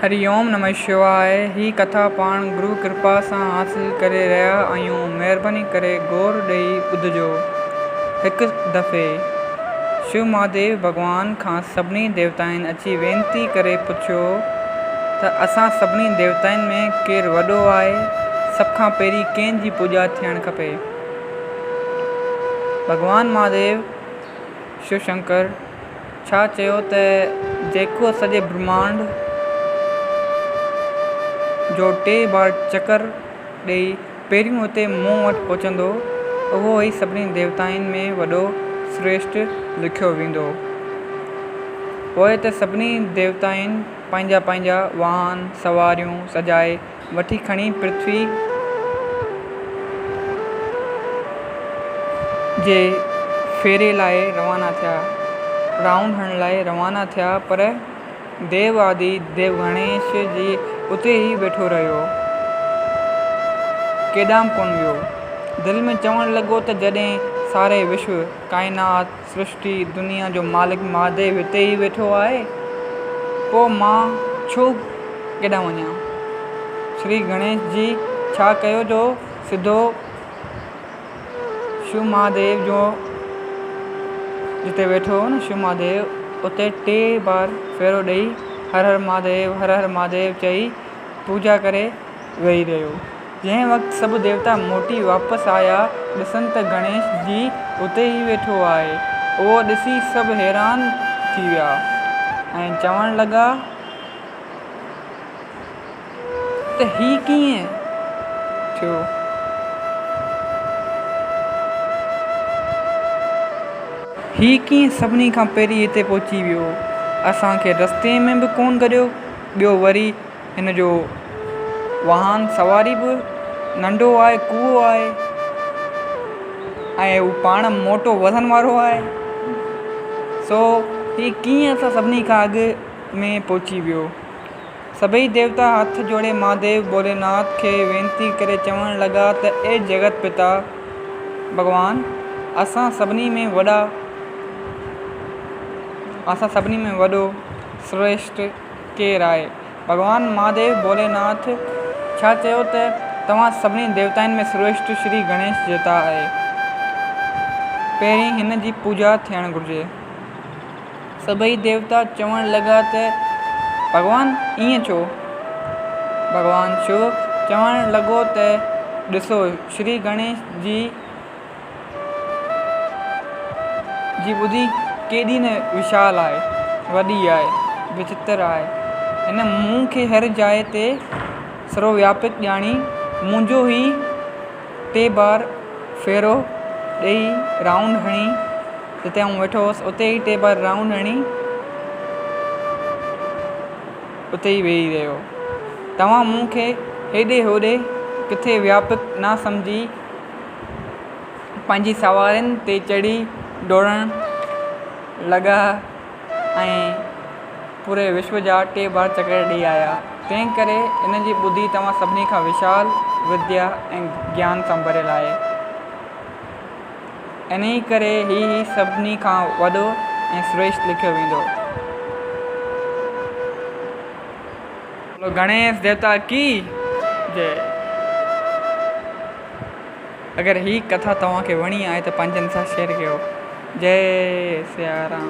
हरिओम नमः शिवाय। ही कथा पाण गुरु कृपा सां हासिल करे रहिया आहियूं। महिरबानी करे गौर ॾेई ॿुधिजो। हिकु दफ़े शिव महादेव भॻवान खां सभिनी देवताउनि अची वेनती करे पुछियो त असां सभिनी देवताउनि में केरु वॾो आहे, सभ खां पहिरीं कंहिंजी पूॼा थियणु खपे। भॻवान महादेव शिव शंकर छा चयो त जेको सॼे ब्रह्मांड जो 3 बार चकर ॾेई पहिरियों हुते मूं वटि पहुचंदो, उहो ई सभिनी देवताउनि में वॾो श्रेष्ठ लिखियो वेंदो। पोइ त सभिनी देवताउनि पंहिंजा पंहिंजा वाहन सवारियूं सजाए वठी खणी पृथ्वी जे फेरे लाइ रवाना थिया, राउंड हणण लाइ रवाना थिया। पर देव आदि देव गणेश जी उते ई वेठो रहियो, केॾांहुं कोन वियो। दिलि में चवणु लॻो त जॾहिं सारे विश्व काइनात सृष्टि दुनिया जो मालिक महादेव हिते ई वेठो आहे, पोइ मां छो केॾांहुं वञा। श्री गणेश जी छा कयो जो सिधो शिव महादेव जो जिते वेठो हो न शिव महादेव, उते 3 बार फेरो ॾेई हर हर महादेव हर हर महादेव चई पूॼा करे वेही रहियो। जंहिं वक़्तु सभु देवता मोटी वापसि आया, ॾिसनि त गणेश जी उते ई वेठो आहे। उहो ॾिसी सभु हैरान थी विया ऐं चवणु लॻा त ही कीअं थियो। ही कीअं सभिनी खां पहिरीं हिते पहुची वियो, असांखे रस्ते में बि कोन गॾियो। ॿियो वरी हिन जो वाहन सवारी बि नंढो आहे, कुओ आहे ऐं हू पाण मोटो वज़न वारो आहे। सो ही कीअं असां सभिनी खां अॻु में पहुची वियो। सभई देवता हथ जोड़े महादेव भोलेनाथ खे वेनती करे चवणु लॻा त ए जगत पिता भॻवान, असां सभिनी में वॾो श्रेष्ठ केरु आहे। भॻवान महादेव भोलेनाथ छा चयो त तव्हां सभिनी देवताउनि में श्रेष्ठ श्री गणेश जेता आहे, पहिरीं हिन जी पूॼा थियणु घुरिजे। सभई देवता चवणु लॻा त भॻवान ईअं छो। भॻवान शिव चवणु लॻो त ॾिसो, श्री गणेश जी ॿुधी केॾी न विशाल आहे, वॾी आहे, विचित्र आहे। हिन मुंहुं खे हर जाइ ते सर्वव्यापक ॼाणी मुंहिंजो ई 3 बार फेरो ॾेई राउंड हणी, जिते आउं वेठो हुउसि उते ई 3 बार राउंड हणी उते ई वेही रहियो। तव्हां मूंखे हेॾे होॾे किथे व्यापक न सम्झी पंहिंजी सवारियुनि ते चढ़ी डोड़णु लॻा ऐं पूरे विश्व जा 3 बार चकर ॾेई आया। तंहिं करे इन जी ॿुधी तव्हां सभिनी खां विशाल विद्या ऐं ज्ञान सां भरियल आहे। इन ई करे ही सभिनी खां वॾो ऐं श्रेष्ठ लिखियो वेंदो। गणेश देवता की जय। अगरि ही कथा तव्हांखे वणी आहे त पंहिंजनि सां शेयर कयो। जय सिया राम।